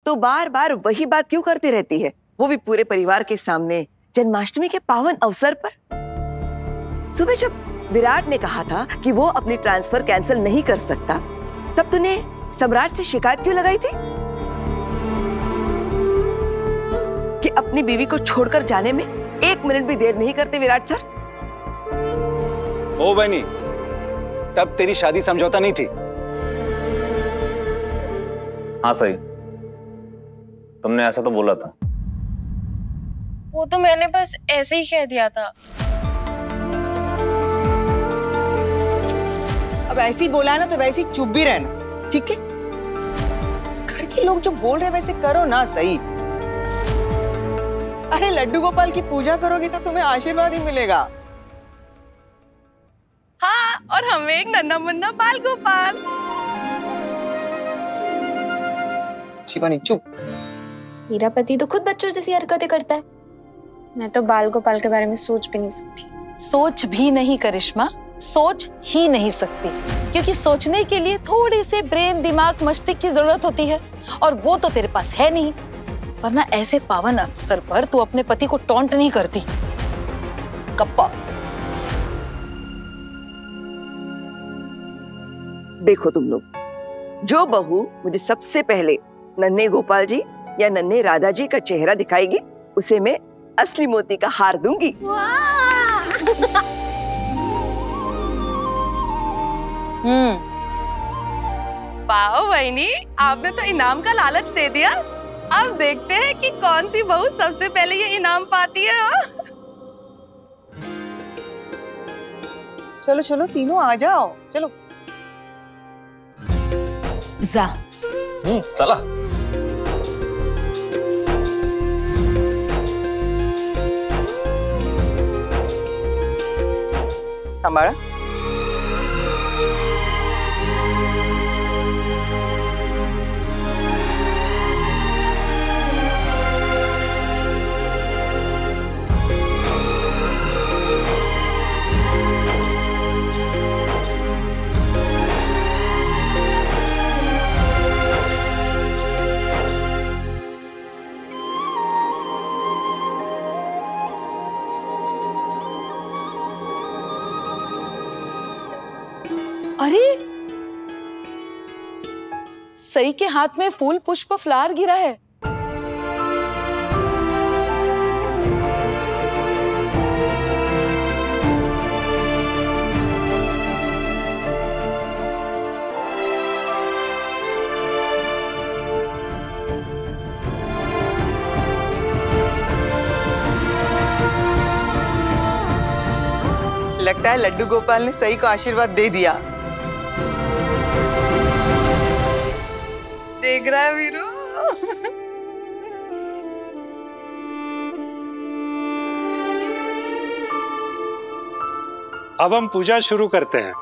तो बार बार वही बात क्यों करती रहती है, वो भी पूरे परिवार के सामने, जन्माष्टमी के पावन अवसर पर। सुबह जब विराट ने कहा था कि वो अपनी ट्रांसफर कैंसिल नहीं कर सकता, तब तूने सम्राट से शिकायत क्यों लगाई थी कि अपनी बीवी को छोड़कर जाने में 1 मिनट भी देर नहीं करते विराट सर? ओ बनी, तब तेरी शादी समझौता नहीं थी। हाँ सही, तुमने ऐसा तो बोला था। वो तो मैंने बस ऐसे ही कह दिया था। अब ऐसे ही बोला है ना तो वैसे ही चुप भी रहना, ठीक है? घर के लोग जो बोल रहे वैसे करो ना सही। अरे लड्डू गोपाल की पूजा करोगी तो तुम्हें आशीर्वाद ही मिलेगा। हाँ, और हमें एक नन्हा मुन्ना बाल गोपाल। शिवानी चुप। मेरा पति तो खुद बच्चों जैसी हरकतें करता है। मैं तो बाल गोपाल के बारे में सोच भी नहीं सकती। सोच भी नहीं करिश्मा, सोच ही नहीं सकती, क्योंकि सोचने के लिए थोड़ी सी ब्रेन, दिमाग, मस्तिष्क की जरूरत होती है, और वो तो तेरे पास है नहीं। वरना ऐसे पावन अवसर पर तू अपने पति को टॉन्ट नहीं करती। कप्पा। देखो तुम लोग, जो बहू मुझे सबसे पहले नन्हे गोपाल जी या नन्हे राधा जी का चेहरा दिखाएगी, उसे मैं असली मोती का हार दूंगी। वाह बहनी, आपने तो इनाम का लालच दे दिया। अब देखते हैं कि कौन सी बहू सबसे पहले ये इनाम पाती है। चलो चलो तीनों आ जाओ, चलो। जा। चला। संभाला। अरे सई के हाथ में फूल पुष्प फ्लावर गिरा है। लगता है लड्डू गोपाल ने सई को आशीर्वाद दे दिया। देख रहा है वीरू। अब हम पूजा शुरू करते हैं।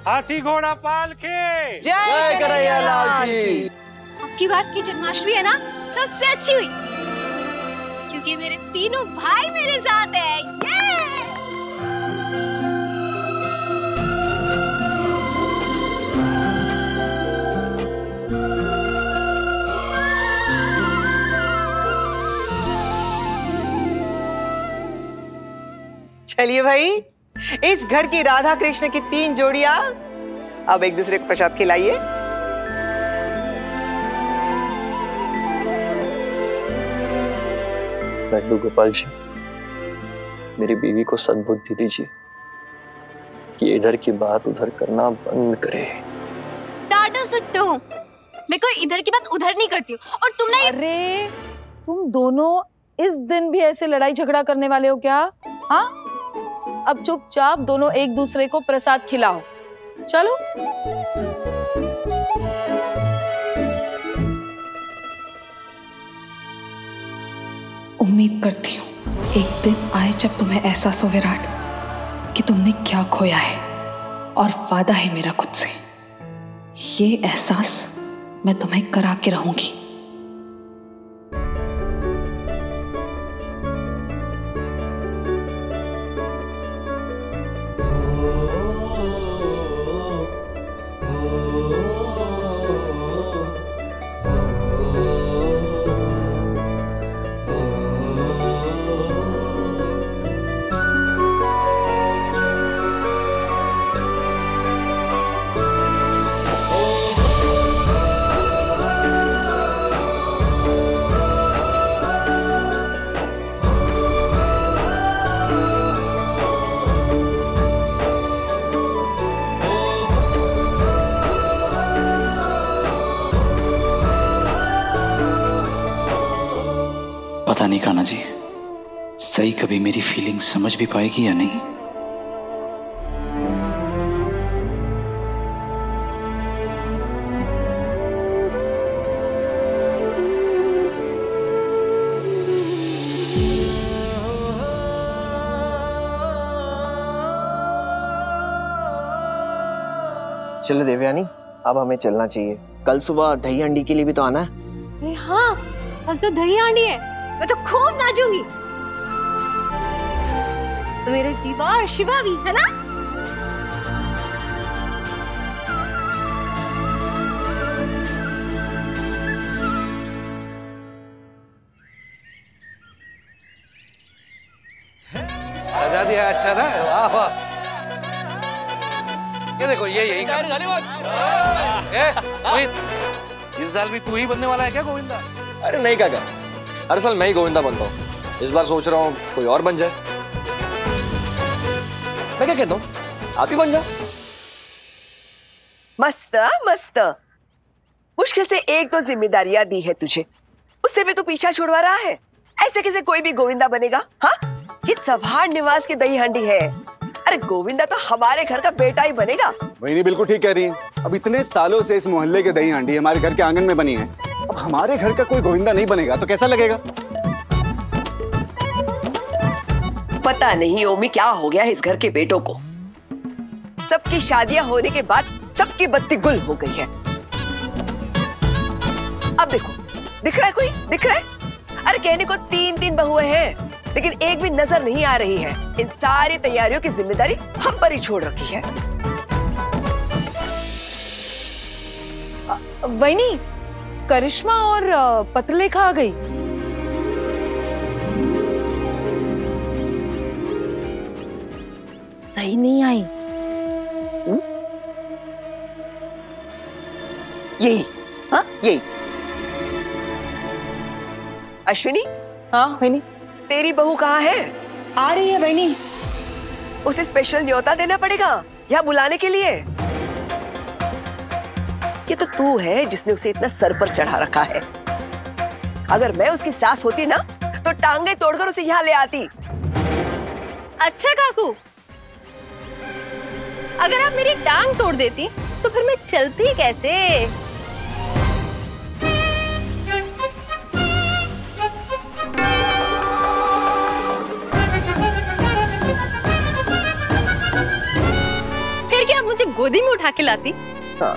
हाथी घोड़ा पाल के। जय कन्हैया लाल की। अब की बार की जन्माष्टमी है ना सबसे अच्छी हुई, क्योंकि मेरे तीनों भाई मेरे साथ है। चलिए भाई, इस घर की राधा कृष्ण की 3 जोड़ियां अब एक दूसरे को प्रसाद खिलाइए। लड्डू गोपाल जी, मेरी बीवी को सद्बुद्धि दीजिए कि इधर की बात उधर करना बंद करे। टाटा सुट्टू, मैं कोई इधर की बात उधर नहीं करती हूँ, और तुम नहीं। अरे तुम दोनों इस दिन भी ऐसे लड़ाई झगड़ा करने वाले हो क्या? हाँ, अब चुपचाप दोनों एक दूसरे को प्रसाद खिलाओ। चलो। उम्मीद करती हूँ एक दिन आए जब तुम्हें एहसास हो विराट कि तुमने क्या खोया है, और वादा है मेरा खुद से, ये एहसास मैं तुम्हें करा के रहूंगी। पता नहीं कान्हा जी, सही कभी मेरी फीलिंग समझ भी पाएगी या नहीं। चलो देवयानी, अब हमें चलना चाहिए। कल सुबह दही हांडी के लिए भी तो आना है। अरे हाँ, कल तो दही हांडी है, मैं तो खूब नाचूंगी। तो मेरे जीवा और शिवा भी है ना। सजा दिया अच्छा ना, वाह वाह। ये देखो ये यही इस साल भी तू ही बनने वाला है क्या गोविंदा? अरे नहीं काका, हर साल मैं ही गोविंदा बनता हूँ। इस बार सोच रहा हूँ कोई और बन जाए। मैं क्या कहता हूँ, आप ही बन जाओ। मस्त मस्त। मुश्किल से एक तो जिम्मेदारियां दी है तुझे, उससे भी तू पीछा छुड़वा रहा है। ऐसे कैसे कोई भी गोविंदा बनेगा? हाँ, ये चव्हाण निवास की दही हांडी है। अरे गोविंदा तो हमारे घर का बेटा ही बनेगा। वही बिल्कुल ठीक कह रही है। अब इतने सालों से इस मोहल्ले के दही हांडी हमारे घर के आंगन में बनी है, अब हमारे घर का कोई गोविंदा नहीं बनेगा तो कैसा लगेगा? पता नहीं ओमी क्या हो गया है इस घर के बेटों को। सबकी शादियां होने के बाद सबकी बत्ती गुल हो गई है। अब देखो, दिख रहा है कोई? दिख रहा है? अरे कहने को 3 बहुएं हैं, लेकिन एक भी नजर नहीं आ रही है। इन सारी तैयारियों की जिम्मेदारी हम पर ही छोड़ रखी है। वैनी, करिश्मा और पत्रलेखा आ गई। सही नहीं आई। यही, हाँ यही। अश्विनी। हाँ वैनी। तेरी बहू कहाँ है? आ रही है वैनी। उसे स्पेशल न्योता देना पड़ेगा या बुलाने के लिए। ये तो तू है जिसने उसे इतना सर पर चढ़ा रखा है। अगर मैं उसकी सास होती ना तो टांगे तोड़कर उसे यहाँ ले आती। अच्छा काकू, अगर आप मेरी टांग तोड़ देती तो फिर मैं चलती कैसे? फिर क्या आप मुझे गोदी में उठा के लाती। हाँ।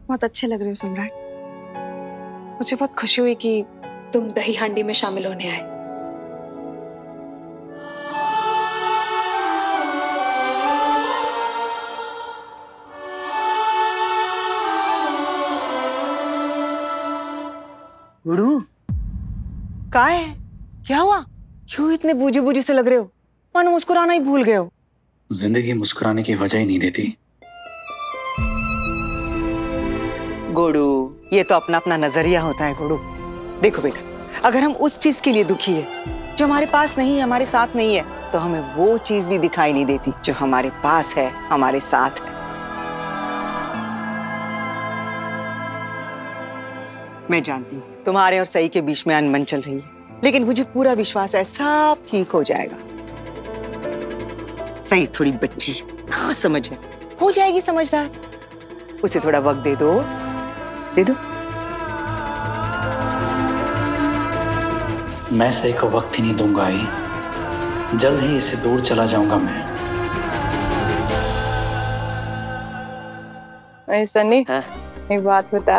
बहुत अच्छे लग रहे हो सम्राट। मुझे बहुत खुशी हुई कि तुम दही हांडी में शामिल होने आए। गुरु क्या है? क्या हुआ? क्यों इतने बूझे बूझे से लग रहे हो? मानो मुस्कुराना ही भूल गए हो। जिंदगी मुस्कुराने की वजह ही नहीं देती। गुरु, ये तो अपना अपना नजरिया होता है गुरु। देखो बेटा, अगर हम उस चीज के लिए दुखी है जो हमारे पास नहीं है, हमारे साथ नहीं है, तो हमें वो चीज भी दिखाई नहीं देती जो हमारे पास है, हमारे साथ है। मैं जानती हूँ तुम्हारे और सई के बीच में अनबन चल रही है, लेकिन मुझे पूरा विश्वास है सब ठीक हो जाएगा। सई थोड़ी बच्ची ना समझ है, हो जाएगी समझदार। उसे थोड़ा वक्त दे दो, दे दो। मैं सही को वक्त ही नहीं दूंगा आई। जल्द ही इससे दूर चला जाऊंगा मैं। ऐसा नहीं। एक बात बता,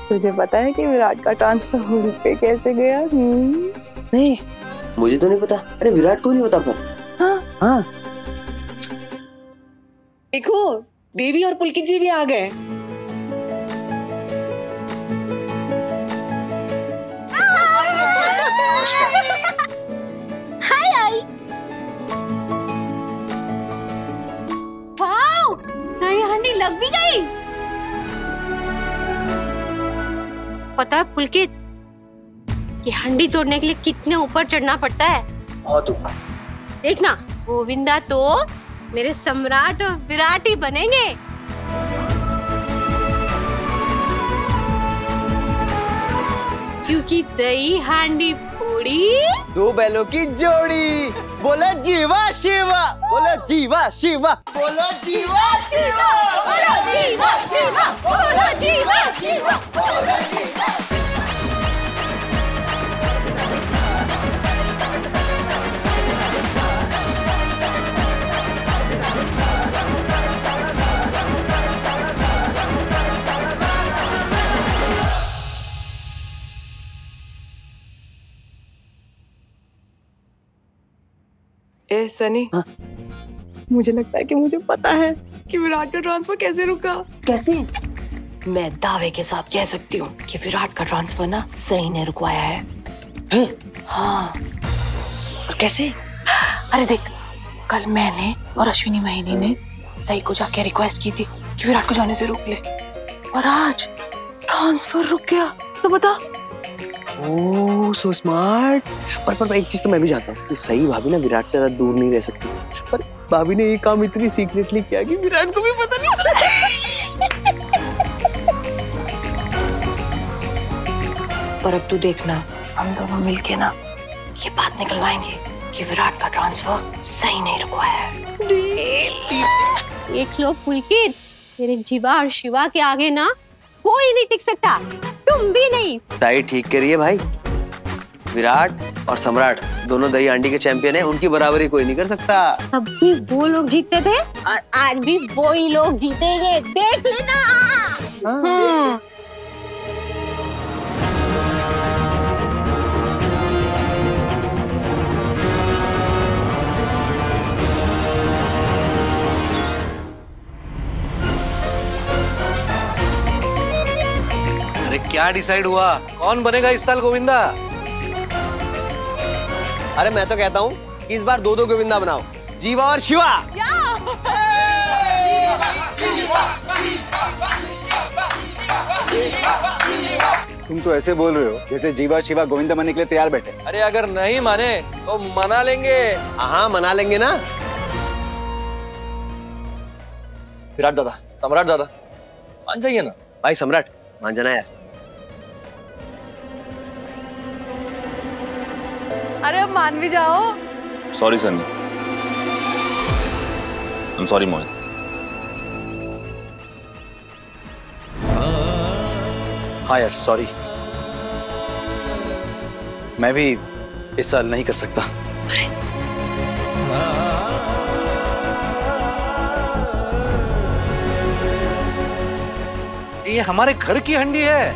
तुझे पता है कि विराट का ट्रांसफर हो पे कैसे गया? नहीं, मुझे तो नहीं पता। अरे विराट को नहीं पता पर। हाँ। देखो, देवी और पुलकित जी भी आ गए। हाय आई। वाओ, दही हांडी लग भी गई। पता है पुलकित, ये हांडी तोड़ने के लिए कितने ऊपर चढ़ना पड़ता है? बहुत ऊपर। देखना, गोविंदा तो मेरे सम्राट और विराट ही बनेंगे। क्योंकि दही हांडी पूरी दो बैलों की जोड़ी। बोलो जीवा शिवा, बोलो जीवा शिवा, बोलो जीवा शिवा, बोलो जीवा शिवा, बोलो जीवा शिवा, बोलो जीवा। ए सनी, मुझे लगता है कि मुझे पता है कि विराट का ट्रांसफर कैसे रुका। कैसे? मैं दावे के साथ कह सकती हूँ कि विराट का ट्रांसफर ना सही ने रुकवाया है। हाँ। और कैसे? अरे देख, कल मैंने और अश्विनी महिनी ने सई को जाके रिक्वेस्ट की थी कि विराट को जाने से रोक ले, और आज ट्रांसफर रुक गया। तो बता। ओह सो स्मार्ट। पर एक चीज तो मैं भी जानता हूँ कि सही भाभी ना विराट से ज्यादा दूर नहीं रह सकती, पर भाभी ने ये काम इतनी सीक्रेटली किया कि विराट को भी पता नहीं चला। पर अब तू देखना, हम दोनों मिलके ना ये बात निकलवाएंगे कि विराट का ट्रांसफर सही नहीं रुकवाया है। देख लो पुलकित, मेरे जीवा और शिवा के आगे ना कोई नहीं टिक सकता, तुम भी नहीं। ताई ठीक कह रही है भाई। विराट और सम्राट दोनों दही हांडी के चैंपियन हैं, उनकी बराबरी कोई नहीं कर सकता। तब भी वो लोग जीतते थे और आज भी वो ही लोग जीतेंगे, देख लेना। हाँ। अरे क्या डिसाइड हुआ, कौन बनेगा इस साल गोविंदा? अरे मैं तो कहता हूँ इस बार 2-2 गोविंदा बनाओ, जीवा और शिवा। तुम तो ऐसे बोल रहे हो जैसे जीवा शिवा गोविंदा बनने के लिए तैयार बैठे। अरे अगर नहीं माने तो मना लेंगे। हाँ मना लेंगे ना। विराट दादा, सम्राट दादा, मान जाइए ना। भाई सम्राट मान जाना यार। अरे अब मान भी जाओ। Sorry Sunny, I am sorry Mohit. हाँ यार सॉरी, मैं भी इस साल नहीं कर सकता। ये हमारे घर की हंडी है,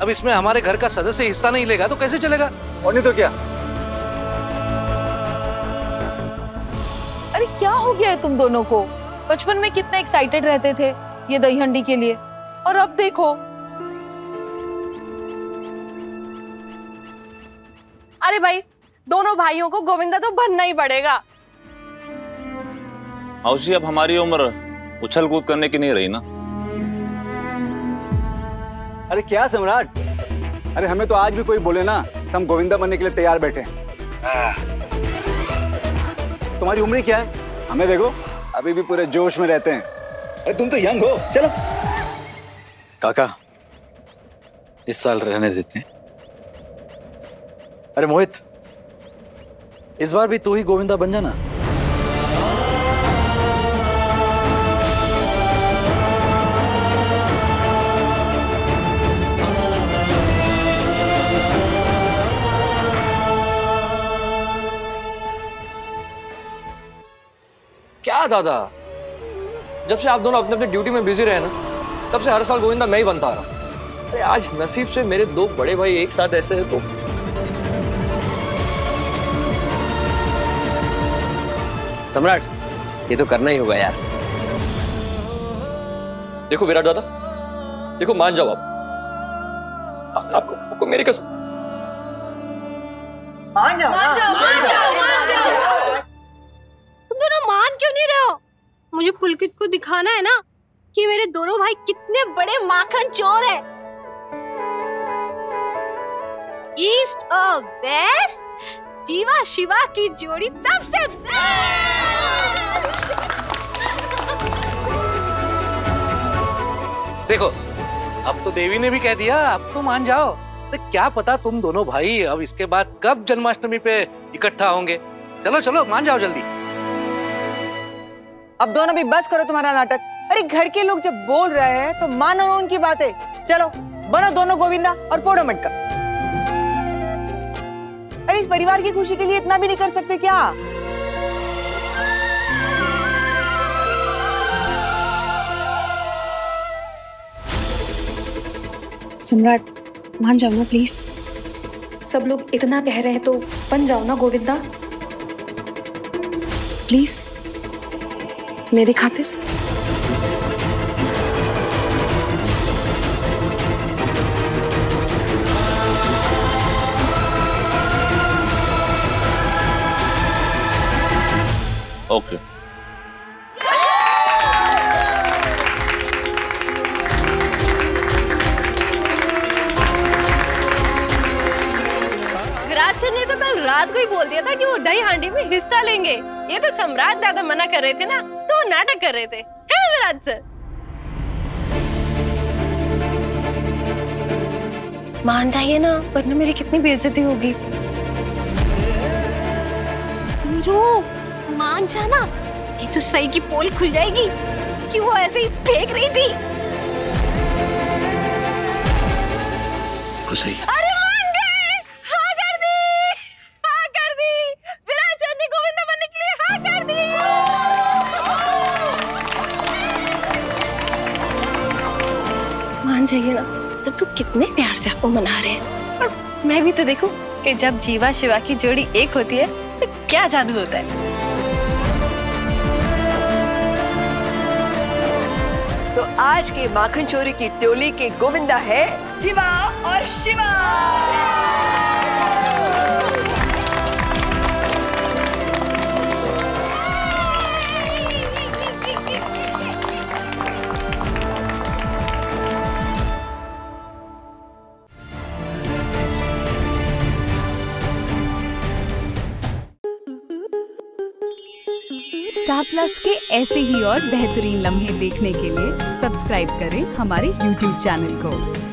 अब इसमें हमारे घर का सदस्य हिस्सा नहीं लेगा तो कैसे चलेगा? और नहीं तो क्या। अरे क्या हो गया है तुम दोनों को? बचपन में कितने एक्साइटेड रहते थे ये दही हंडी के लिए, और अब देखो। अरे भाई दोनों भाइयों को गोविंदा तो बनना ही पड़ेगा। मौसी अब हमारी उम्र उछल कूद करने की नहीं रही ना। अरे क्या सम्राट, अरे हमें तो आज भी कोई बोले ना तो हम गोविंदा बनने के लिए तैयार बैठे हैं। तुम्हारी उम्र क्या है? हमें देखो अभी भी पूरे जोश में रहते हैं। अरे तुम तो यंग हो। चलो काका इस साल रहने देते हैं। अरे मोहित, इस बार भी तू ही गोविंदा बन जाना। क्या दादा, जब से आप दोनों अपने अपने ड्यूटी में बिजी रहे ना, तब से हर साल गोविंदा मैं ही बनता रहा। अरे आज नसीब से मेरे 2 बड़े भाई एक साथ ऐसे है तो। सम्राट ये तो करना ही होगा यार। देखो विराट दादा, देखो मान जाओ आप। आपको मेरी कसम। मान जाओ। तुम दोनों मान क्यों नहीं रहे हो? मुझे पुलकित को दिखाना है ना कि मेरे दोनों भाई कितने बड़े माखन चोर हैं। ईस्ट और वेस्ट, जीवा शिवा की जोड़ी सबसे देखो अब तो देवी ने भी कह दिया, अब तो मान जाओ। अरे क्या पता तुम दोनों भाई अब इसके बाद कब जन्माष्टमी पे इकट्ठा होंगे। चलो चलो मान जाओ जल्दी। अब दोनों भी बस करो तुम्हारा नाटक। अरे घर के लोग जब बोल रहे हैं तो मानो उनकी बातें। चलो बनो दोनों गोविंदा और फोड़ो मटका। अरे इस परिवार की खुशी के लिए इतना भी नहीं कर सकते क्या? सम्राट मान जाओ ना प्लीज। सब लोग इतना कह रहे हैं तो बन जाओ ना गोविंदा प्लीज, मेरी खातिर। ओके विराट सर ने तो कल रात को ही बोल दिया था कि वो दही हांडी में हिस्सा लेंगे। ये तो सम्राट ज्यादा मना कर रहे थे ना, तो वो नाटक कर रहे थे। है विराट सर? मान जाइए ना, वरना मेरी कितनी बेइज्जती होगी। मान जाना, ये तो सही की पोल खुल जाएगी कि वो ऐसे ही फेंक रही थी। सही। अरे मान गए, हाँ कर दी, हाँ कर दी। विराट सर ने गोविंदा बनने के लिए हाँ कर दी। मान जाइए ना, सब तो कितने प्यार से आपको मना रहे हैं। और मैं भी तो देखूं कि जब जीवा शिवा की जोड़ी एक होती है तो क्या जादू होता है। तो आज के माखन चोरी की टोली के गोविंदा है जीवा और शिवा। स्टार प्लस के ऐसे ही और बेहतरीन लम्हे देखने के लिए सब्सक्राइब करें हमारे YouTube चैनल को।